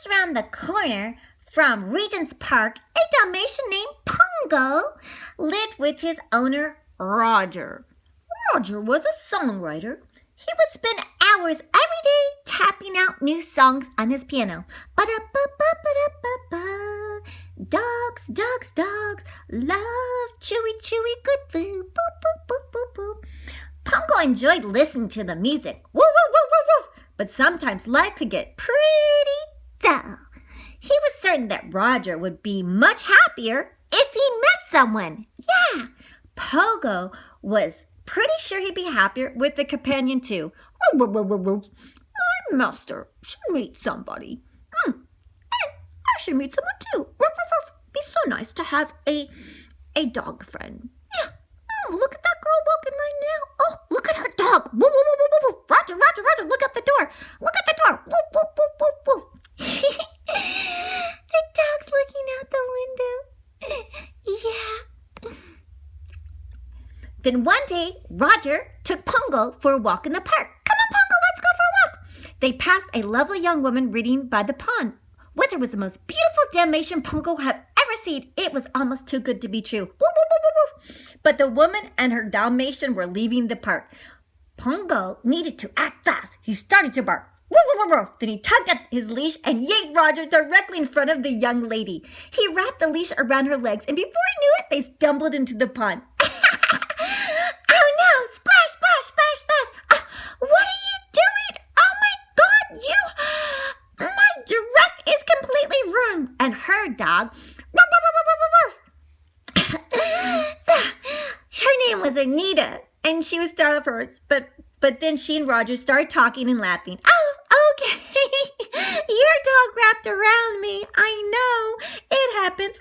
just around the corner from Regent's Park, a Dalmatian named Pongo lived with his owner, Roger. Roger was a songwriter. He would spend hours every day tapping out new songs on his piano. Ba-da-ba-ba-ba-da-ba-ba. Dogs, dogs, dogs, love chewy, chewy, good food. Boop, boop, boop, boop, boop. Pongo enjoyed listening to the music. Woo, woo, woo, woo, woo. But sometimes life could get pretty dull. He was certain that Roger would be much happier if he met someone. Yeah, Pongo was pretty sure he'd be happier with the companion too. Woo, woo, woo, woo. My master should meet somebody. And I should meet someone too. Be so nice to have a dog friend. Yeah. Oh, look at that girl walking right now. Oh, look at her dog. Woo, woo, woo, woo, woo, woo. Roger, Roger, Roger. Look at the door. Look at the door. Woo, woo, woo, woo, woo. The dog's looking out the window. Yeah. Then one day, Roger took Pongo for a walk in the park. Come on, Pongo, let's go for a walk. They passed a lovely young woman reading by the pond. Weather was the most beautiful Dalmatian Pongo had ever seen. It was almost too good to be true. Woo, woo, woo, woo, woo. But the woman and her Dalmatian were leaving the park. Pongo needed to act fast. He started to bark. Woo, woo, woo, woo. Then he tugged at his leash and yanked Roger directly in front of the young lady. He wrapped the leash around her legs, and before he knew it, they stumbled into the pond. Oh no! Splash, splash, splash, splash! What are you doing? Oh my God! My dress is completely ruined. And her dog, so her name was Anita, and she was startled first, but then she and Roger started talking and laughing. Oh, okay. Your dog wrapped around me. I know. It happens.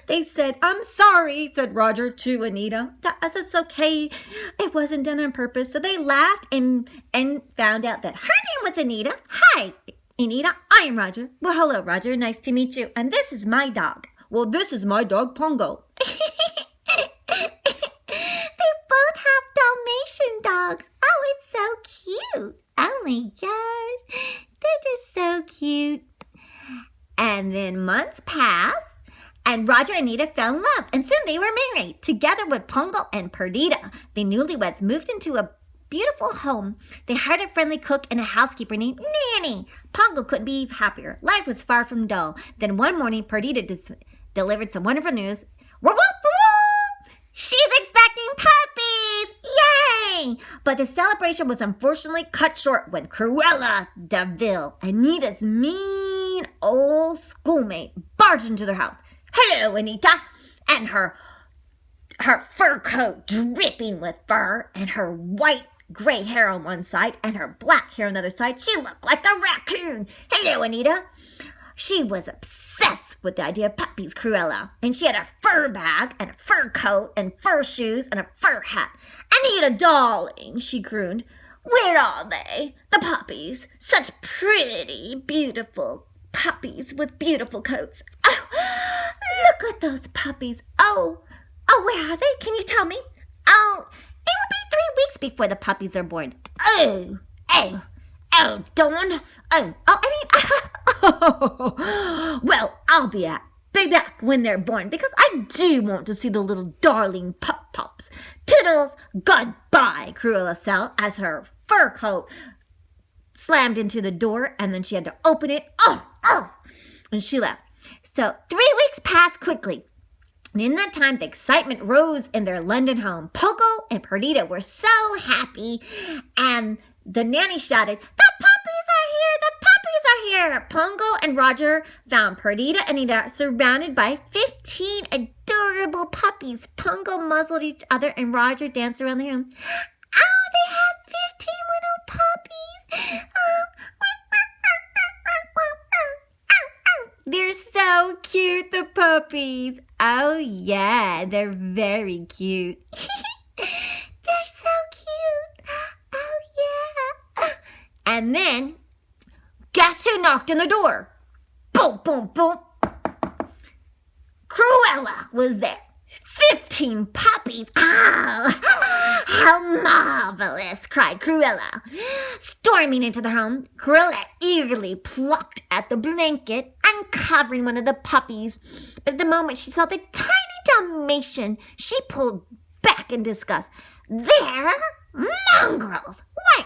They said, I'm sorry, said Roger to Anita. That's okay. It wasn't done on purpose. So they laughed and found out that her name was Anita. Hi, Anita. I am Roger. Well, hello, Roger. Nice to meet you. And this is my dog. Well, this is my dog, Pongo. They both have Dalmatian dogs. Oh, it's so cute. Oh my gosh. They're just so cute. And then months passed, and Roger and Anita fell in love, and soon they were married. Together with Pongo and Perdita, the newlyweds moved into a beautiful home. They hired a friendly cook and a housekeeper named Nanny. Pongo couldn't be happier. Life was far from dull. Then one morning, Perdita delivered some wonderful news. Woo, woo, woo! She's expecting puppies! Yay! But the celebration was unfortunately cut short when Cruella de Vil, Anita's mean old schoolmate, barged into their house. Hello, Anita! And her fur coat dripping with fur, and her white gray hair on one side, and her black hair on the other side. She looked like a raccoon. Hello, Anita! She was obsessed with the idea of puppies, Cruella, and she had a fur bag and a fur coat and fur shoes and a fur hat. Anita, darling, she crooned. Where are they? The puppies. Such pretty, beautiful puppies with beautiful coats. Oh, look at those puppies. Oh, where are they? Can you tell me? Oh, it will be 3 weeks before the puppies are born. Oh, Dawn. Well, I'll be back when they're born, because I do want to see the little darling pups. Toodles, goodbye, Cruella said as her fur coat slammed into the door, and then she had to open it. And she left. So 3 weeks passed quickly. And in that time, the excitement rose in their London home. Pongo and Perdita were so happy, and the nanny shouted, The puppies are here! The puppies are here! Pongo and Roger found Perdita and Anita surrounded by 15 adorable puppies. Pongo muzzled each other, and Roger danced around the room. Oh, they have 15 little puppies! They're so cute, the puppies. Oh, yeah, they're very cute. They're so cute. Oh, yeah. And then, guess who knocked on the door? Boom, boom, boom. Cruella was there. 15 puppies! Oh, how marvelous! Cried Cruella. Storming into the home, Cruella eagerly plucked at the blanket, uncovering one of the puppies. But at the moment she saw the tiny Dalmatian, she pulled back in disgust. They're mongrels! Why,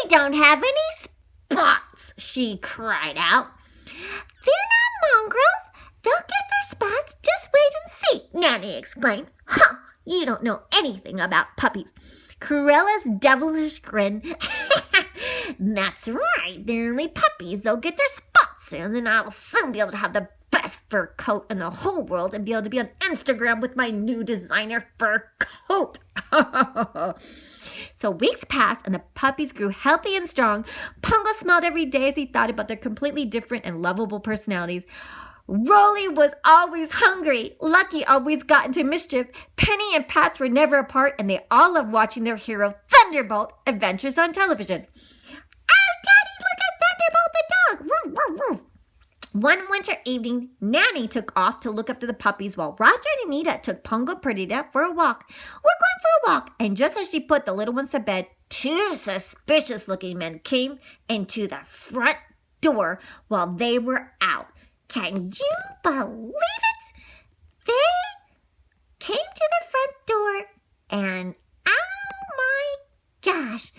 they don't have any spots, she cried out. They're not mongrels. They'll get their spots. Just wait and see, Nanny exclaimed. Huh, you don't know anything about puppies. Cruella's devilish grin. That's right. They're only puppies. They'll get their spots soon, and I'll soon be able to have the best fur coat in the whole world and be able to be on Instagram with my new designer fur coat. So weeks passed and the puppies grew healthy and strong. Pongo smiled every day as he thought about their completely different and lovable personalities. Rolly was always hungry. Lucky always got into mischief. Penny and Patch were never apart, and they all loved watching their hero Thunderbolt Adventures on television. Oh, Daddy, look at Thunderbolt the dog! Woof, woof, woof. One winter evening, Nanny took off to look after the puppies while Roger and Anita took Pongo and Perdita for a walk. We're going for a walk, and just as she put the little ones to bed, two suspicious-looking men came into the front door while they were out. Can you believe it? They came to the front door and, oh my gosh,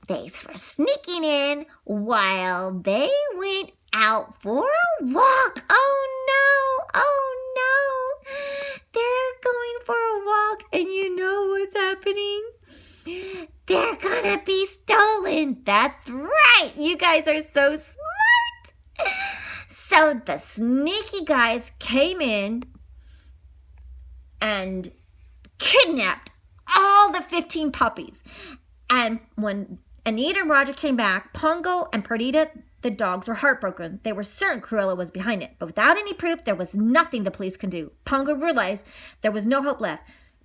thanks for sneaking in while they went out for a walk. Oh no, they're going for a walk and you know what's happening? They're gonna be stolen. That's right, you guys are so smart. So the sneaky guys came in and kidnapped all the 15 puppies. And when Anita and Roger came back, Pongo and Perdita, the dogs, were heartbroken. They were certain Cruella was behind it, but without any proof, there was nothing the police could do. Pongo realized there was no hope left.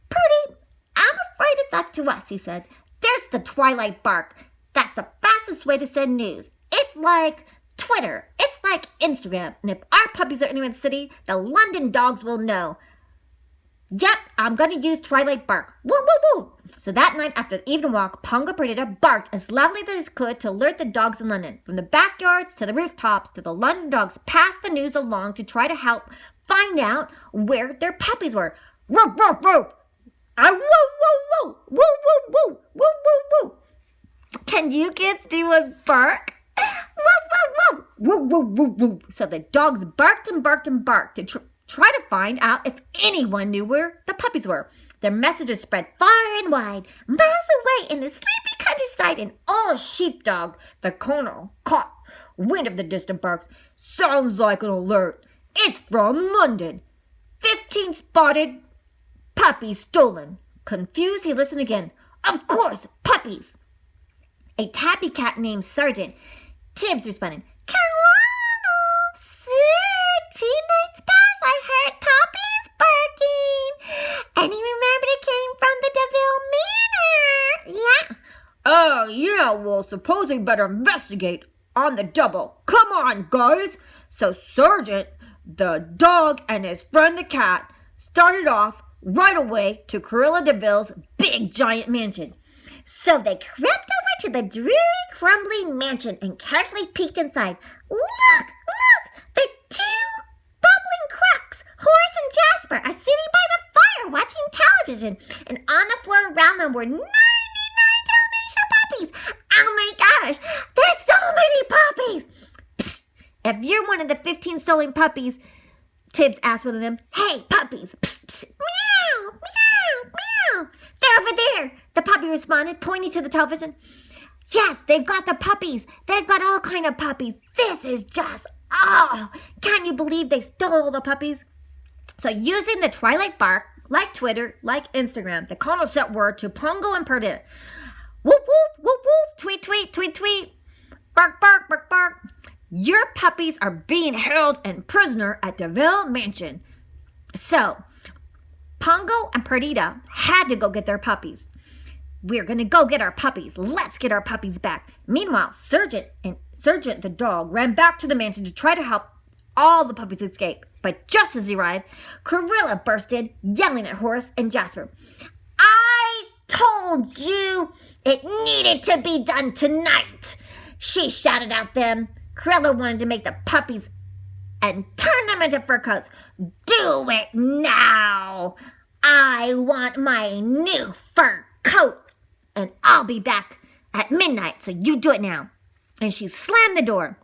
Purdy, I'm afraid it's up to us, he said. There's the Twilight Bark. That's the fastest way to send news. It's like Twitter. It's like Instagram. And if our puppies are anywhere in the city, the London dogs will know. Yep, I'm going to use Twilight Bark. Woo, woo, woo. So that night after the evening walk, Pongo and Perdita barked as loudly as they could to alert the dogs in London. From the backyards to the rooftops to the London dogs passed the news along to try to help find out where their puppies were. Woof, woof, woof. Woo, woo, woo. Woo, woo, woo. Woo, woo, woo. Can you kids do a bark? Woof, woof, woof. Woo, woo, woo, woo. So the dogs barked and barked and barked to try to find out if anyone knew where the puppies were. Their messages spread far and wide. Miles away in the sleepy countryside, an old sheepdog, the colonel, caught wind of the distant barks. Sounds like an alert. It's from London. 15 spotted puppies stolen. Confused, he listened again. Of course, puppies. A tabby cat named Sergeant Tibbs responded, Colonel, sir, 2 nights past I heard puppies barking. And he remembered it came from the DeVille Manor. Yeah. Oh, yeah, well, suppose we better investigate on the double. Come on, guys. So Sergeant, the dog, and his friend the cat started off right away to Cruella DeVille's big giant mansion. So they crept over to the dreary, crumbling mansion and carefully peeked inside. Look! The 2 bubbling crocs, Horace and Jasper, are sitting by the fire watching television. And on the floor around them were 99 Dalmatian puppies. Oh my gosh, there's so many puppies. Psst, if you're one of the 15 stolen puppies, Tibbs asked one of them, Hey, puppies. Psst, psst. Meow, meow, meow. They're over there, the puppy responded, pointing to the television. Yes, they've got the puppies. They've got all kind of puppies. This is just, can't you believe they stole all the puppies? So using the Twilight Bark, like Twitter, like Instagram, the colonel sent word to Pongo and Perdita. Whoop, whoop, whoop, whoop, tweet, tweet, tweet, tweet. Bark, bark, bark, bark. Your puppies are being held and prisoner at DeVille Mansion. So Pongo and Perdita had to go get their puppies. We're going to go get our puppies. Let's get our puppies back. Meanwhile, Sergeant the dog ran back to the mansion to try to help all the puppies escape. But just as he arrived, Cruella burst in, yelling at Horace and Jasper. I told you it needed to be done tonight, she shouted at them. Cruella wanted to make the puppies and turn them into fur coats. Do it now. I want my new fur coat, and I'll be back at midnight, so you do it now. And she slammed the door.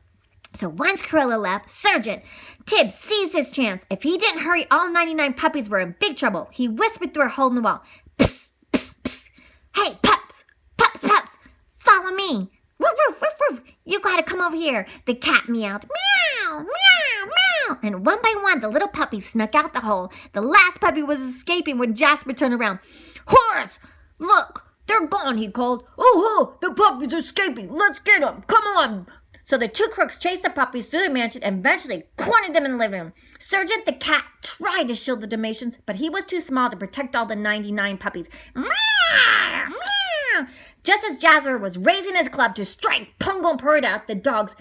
So once Cruella left, Sergeant Tibbs seized his chance. If he didn't hurry, all 99 puppies were in big trouble. He whispered through a hole in the wall. Psst, psst, psst. Hey, pups, pups, pups, follow me. Woof, woof, woof, woof. You gotta come over here. The cat meowed. Meow, meow, meow. And one by one, the little puppies snuck out the hole. The last puppy was escaping when Jasper turned around. Horace, look, they're gone, he called. Oh, the puppies are escaping. Let's get them. Come on. So the two crooks chased the puppies through the mansion and eventually cornered them in the living room. Sergeant the cat tried to shield the Dalmatians, but he was too small to protect all the 99 puppies. Meow, meow. Just as Jasper was raising his club to strike Pongo and Perdita, the dogs,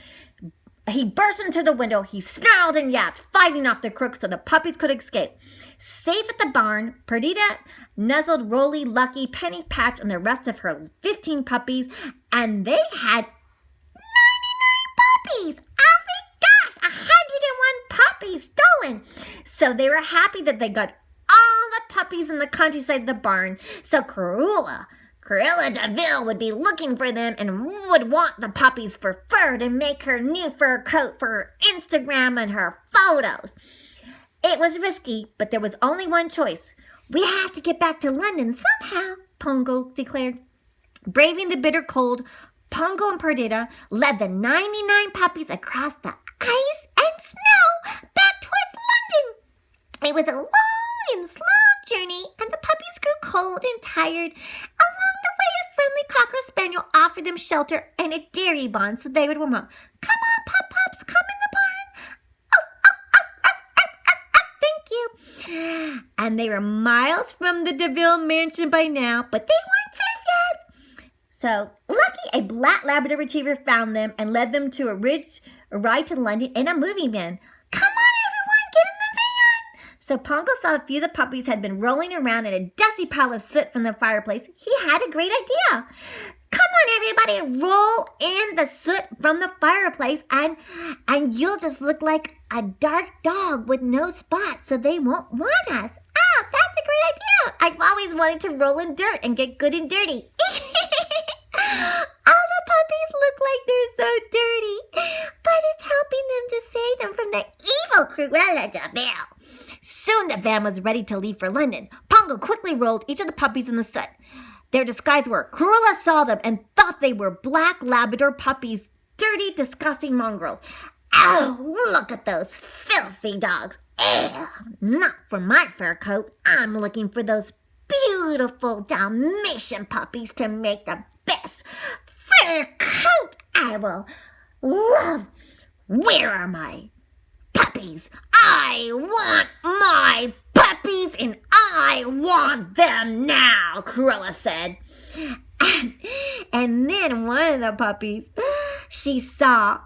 he burst into the window. He snarled and yapped, fighting off the crooks so the puppies could escape. Safe at the barn, Perdita nuzzled Rolly, Lucky, Penny, Patch, and the rest of her 15 puppies, and they had 99 puppies. Oh my gosh, 101 puppies stolen. So they were happy that they got all the puppies in the countryside of the barn. So Cruella DeVille would be looking for them and would want the puppies for fur to make her new fur coat for her Instagram and her photos. It was risky, but there was only one choice. We have to get back to London somehow, Pongo declared. Braving the bitter cold, Pongo and Perdita led the 99 puppies across the ice and snow back towards London. It was a long and slow journey, and the puppies grew cold and tired. Along the way, a friendly Cocker Spaniel offered them shelter and a dairy bond so they would warm up. Come on, pups, come in the barn. Thank you. And they were miles from the DeVille mansion by now, but they weren't safe yet. So Lucky, a black Labrador retriever, found them and led them to a ride to London in a moving van. Come on, everyone, get in the van. So Pongo saw a few of the puppies had been rolling around in a dusty pile of soot from the fireplace. He had a great idea. Come on, everybody, roll in the soot from the fireplace and you'll just look like a dark dog with no spots so they won't want us. Oh, that's a great idea. I've always wanted to roll in dirt and get good and dirty. All the puppies look like they're so dirty, but it's helping them to save them from the evil Cruella DeVille. Soon the van was ready to leave for London. Pongo quickly rolled each of the puppies in the soot. Their disguise worked. Cruella saw them and thought they were black Labrador puppies, dirty, disgusting mongrels. Oh, look at those filthy dogs. Ew, not for my fur coat. I'm looking for those beautiful Dalmatian puppies to make the best fur coat I will love. Where are my puppies? I want my puppies and I want them now, Cruella said. And then one of the puppies she saw.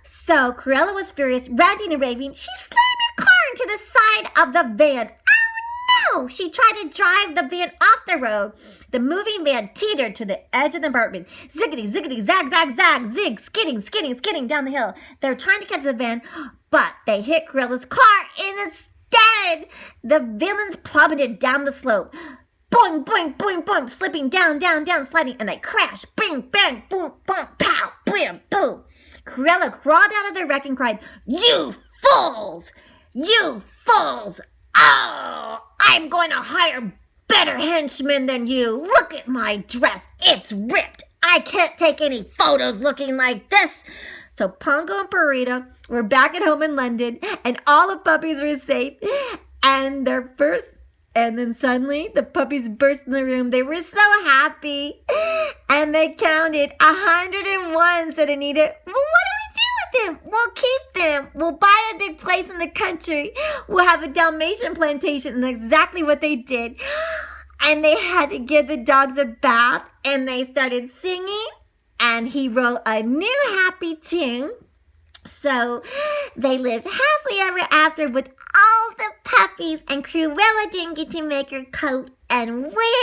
So Cruella was furious, ranting and raving. She slammed her car into the side of the van. Oh no! She tried to drive the van off the road. The moving van teetered to the edge of the apartment. Ziggity, ziggity, zag, zag, zag, zig, skidding, skidding, skidding down the hill. They were trying to catch the van, but they hit Cruella's car instead. The villains plummeted down the slope. Boing, boing, boing, boing, slipping down, down, down, sliding, and they crashed. Bing, bang, boom, boom, pow, bam, boom. Cruella crawled out of the wreck and cried, You fools! You fools! Oh, I'm going to hire better henchmen than you. Look at my dress. It's ripped. I can't take any photos looking like this. So Pongo and Perdita were back at home in London, and all the puppies were safe. And then suddenly the puppies burst in the room. They were so happy. And they counted 101, said Anita. Well, what do we do with them? We'll keep them. We'll buy a big place in the country. We'll have a Dalmatian plantation. And exactly what they did. And they had to give the dogs a bath. And they started singing. And he wrote a new happy tune. So they lived happily ever after with all the puppies, and Cruella didn't get to make her coat and wear